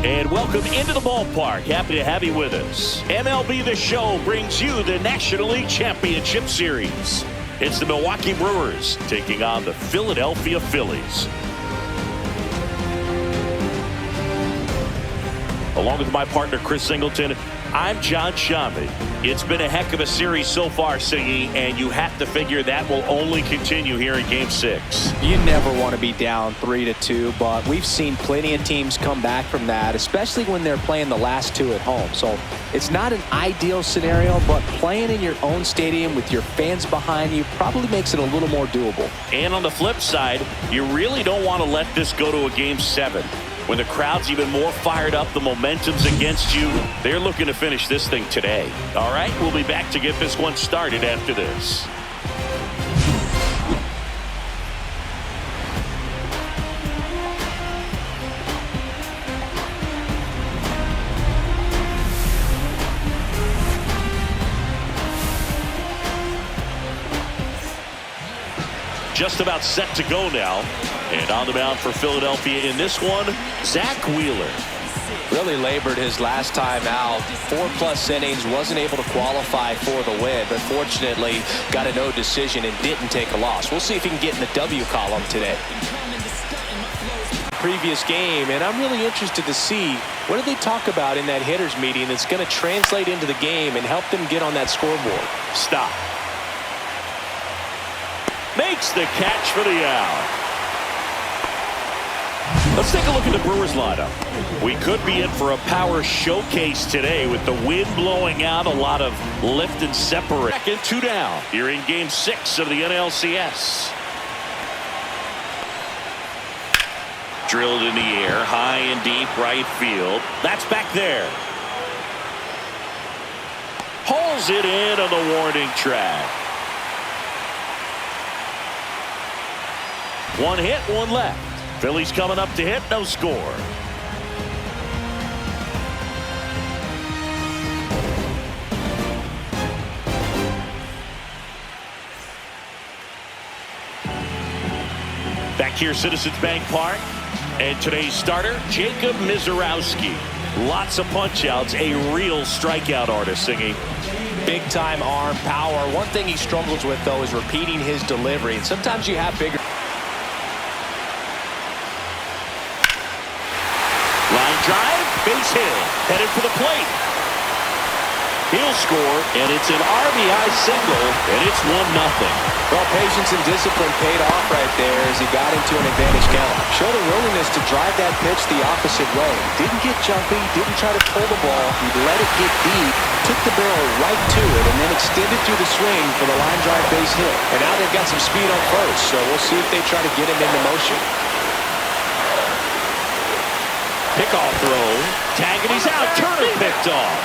And welcome into the ballpark. Happy to have you with us. MLB The Show brings you the National League Championship Series. It's the Milwaukee Brewers taking on the Philadelphia Phillies. Along with my partner, Chris Singleton, I'm John Shambi. It's been a heck of a series so far, Siggy, and you have to figure that will only continue here in Game 6. You never want to be down 3-2, but we've seen plenty of teams come back from that, especially when they're playing the last two at home. So it's not an ideal scenario, but playing in your own stadium with your fans behind you probably makes it a little more doable. And on the flip side, you really don't want to let this go to a Game 7. When the crowd's even more fired up, the momentum's against you. They're looking to finish this thing today. All right, we'll be back to get this one started after this. Just about set to go now. And on the mound for Philadelphia in this one, Zach Wheeler. Really labored his last time out. 4+ innings, wasn't able to qualify for the win, but fortunately got a no decision and didn't take a loss. We'll see if he can get in the W column today. Previous game, and I'm really interested to see what do they talk about in that hitters meeting that's going to translate into the game and help them get on that scoreboard. Stop. Makes the catch for the out. Let's take a look at the Brewers lineup. We could be in for a power showcase today with the wind blowing out, a lot of lift and separate. Second, 2 down here in Game 6 of the NLCS. Drilled in the air, high and deep right field. That's back there. Pulls it in on the warning track. One hit, one left. Phillies coming up to hit, no score. Back here, Citizens Bank Park. And today's starter, Jacob Mizorowski. Lots of punch-outs, a real strikeout artist, Singing. Big-time arm, power. One thing he struggles with, though, is repeating his delivery. And sometimes you have bigger... Line drive, base hit, headed for the plate. He'll score, and it's an RBI single, and it's 1-0. Well, patience and discipline paid off right there as he got into an advantage count. Showed a willingness to drive that pitch the opposite way. Didn't get jumpy, didn't try to pull the ball. He let it get deep, took the barrel right to it, and then extended through the swing for the line drive base hit. And now they've got some speed on first, so we'll see if they try to get him into motion. Pickoff throw, tag and he's out. Turner picked off.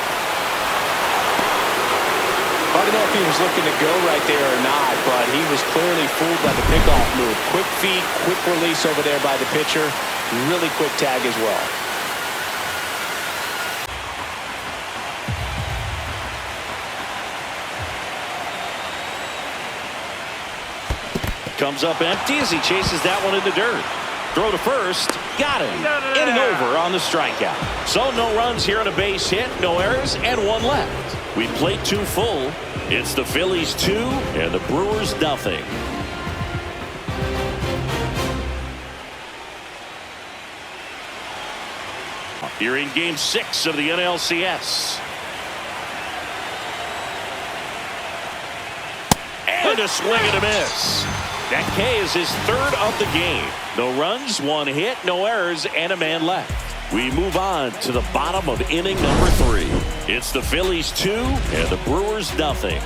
I don't know if he was looking to go right there or not, but he was clearly fooled by the pickoff move. Quick feed, quick release over there by the pitcher. Really quick tag as well. Comes up empty as he chases that one in the dirt. Throw to first, got him. Inning over on the strikeout. So no runs here on a base hit, no errors, and 1 left. We played 2 full. It's the Phillies 2 and the Brewers nothing. Here in Game 6 of the NLCS. And a swing and a miss. That K is his 3rd of the game. No runs, 1 hit, no errors, and a man left. We move on to the bottom of inning number 3. It's the Phillies 2 and the Brewers nothing.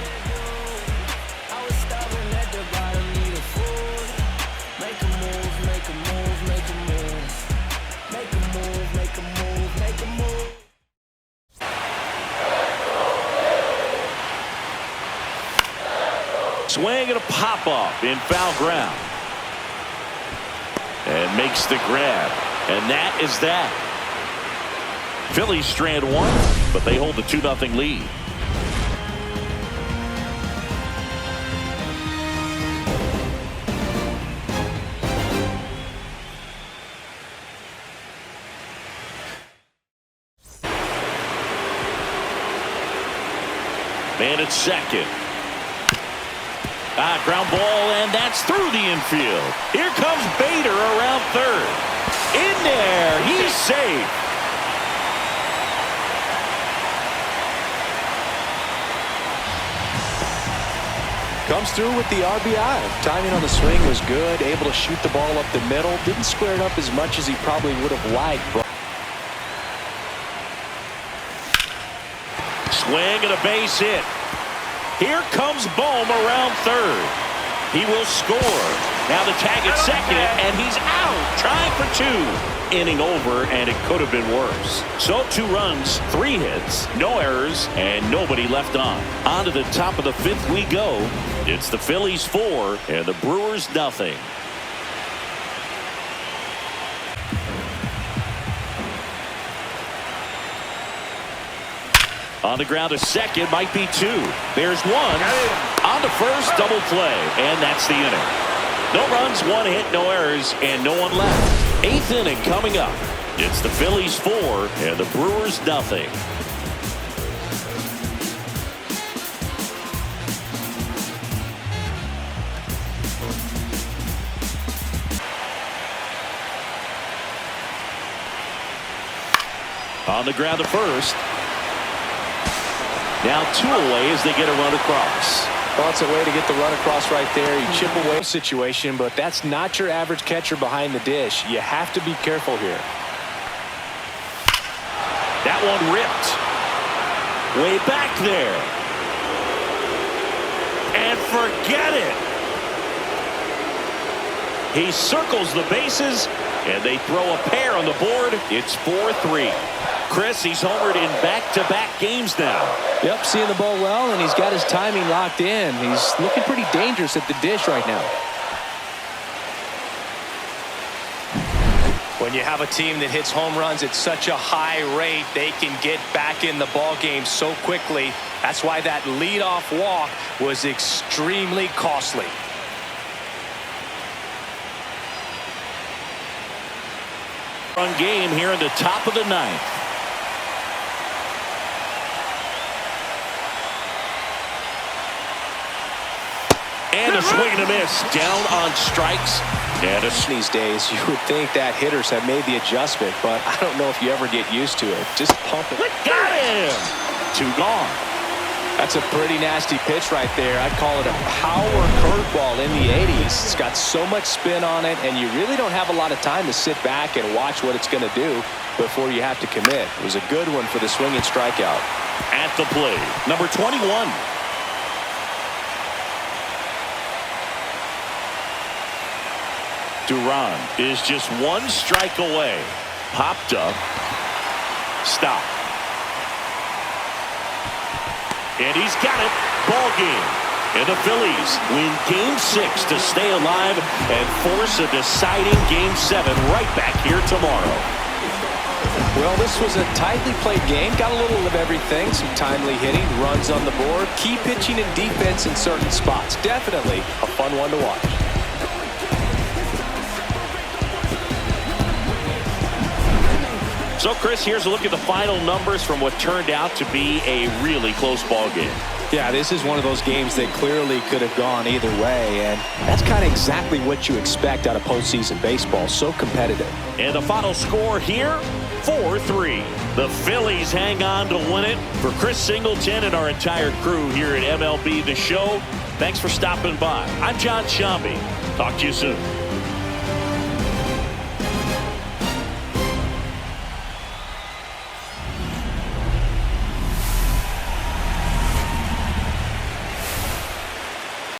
Swing and a pop-up in foul ground. And makes the grab. And that is that. Phillies strand 1, but they hold the 2-0 lead. Man at second. Ground ball, and that's through the infield. Here comes Bader around third. In there, he's safe. Comes through with the RBI. Timing on the swing was good. Able to shoot the ball up the middle. Didn't square it up as much as he probably would have liked. Swing and a base hit. Here comes Bohm around third. He will score. Now the tag at second, and he's out. Trying for two. Inning over, and it could have been worse. So 2 runs, 3 hits, no errors, and nobody left on. On to the top of the 5th we go. It's the Phillies 4 and the Brewers nothing. On the ground to second, might be 2. There's 1. On to first, double play, and that's the inning. No runs, 1 hit, no errors, and no one left. 8th inning coming up. It's the Phillies 4 and the Brewers nothing. On the ground to first. Now 2 away as they get a run across. Well, it's a way to get the run across right there. You chip away situation, but that's not your average catcher behind the dish. You have to be careful here. That one ripped. Way back there. And forget it. He circles the bases, and they throw a pair on the board. It's 4-3. Chris, he's homered in back-to-back games now. Yep, seeing the ball well, and he's got his timing locked in. He's looking pretty dangerous at the dish right now. When you have a team that hits home runs at such a high rate, they can get back in the ball game so quickly. That's why that leadoff walk was extremely costly. Run game here in the top of the 9th. And a swing and a miss. Down on strikes. And these days, you would think that hitters have made the adjustment, but I don't know if you ever get used to it. Just pump it. Got him. 2 gone. That's a pretty nasty pitch right there. I'd call it a power curveball in the 80s. It's got so much spin on it, and you really don't have a lot of time to sit back and watch what it's going to do before you have to commit. It was a good one for the swinging strikeout. At the plate, number 21. Duran is just 1 strike away. Popped up. Stop. And he's got it. Ball game. And the Phillies win Game 6 to stay alive and force a deciding Game 7 right back here tomorrow. Well, this was a tightly played game. Got a little of everything. Some timely hitting, runs on the board, key pitching and defense in certain spots. Definitely a fun one to watch. So, Chris, here's a look at the final numbers from what turned out to be a really close ball game. Yeah, this is one of those games that clearly could have gone either way, and that's kind of exactly what you expect out of postseason baseball. So competitive. And the final score here, 4-3. The Phillies hang on to win it. For Chris Singleton and our entire crew here at MLB The Show, thanks for stopping by. I'm John Shambi. Talk to you soon.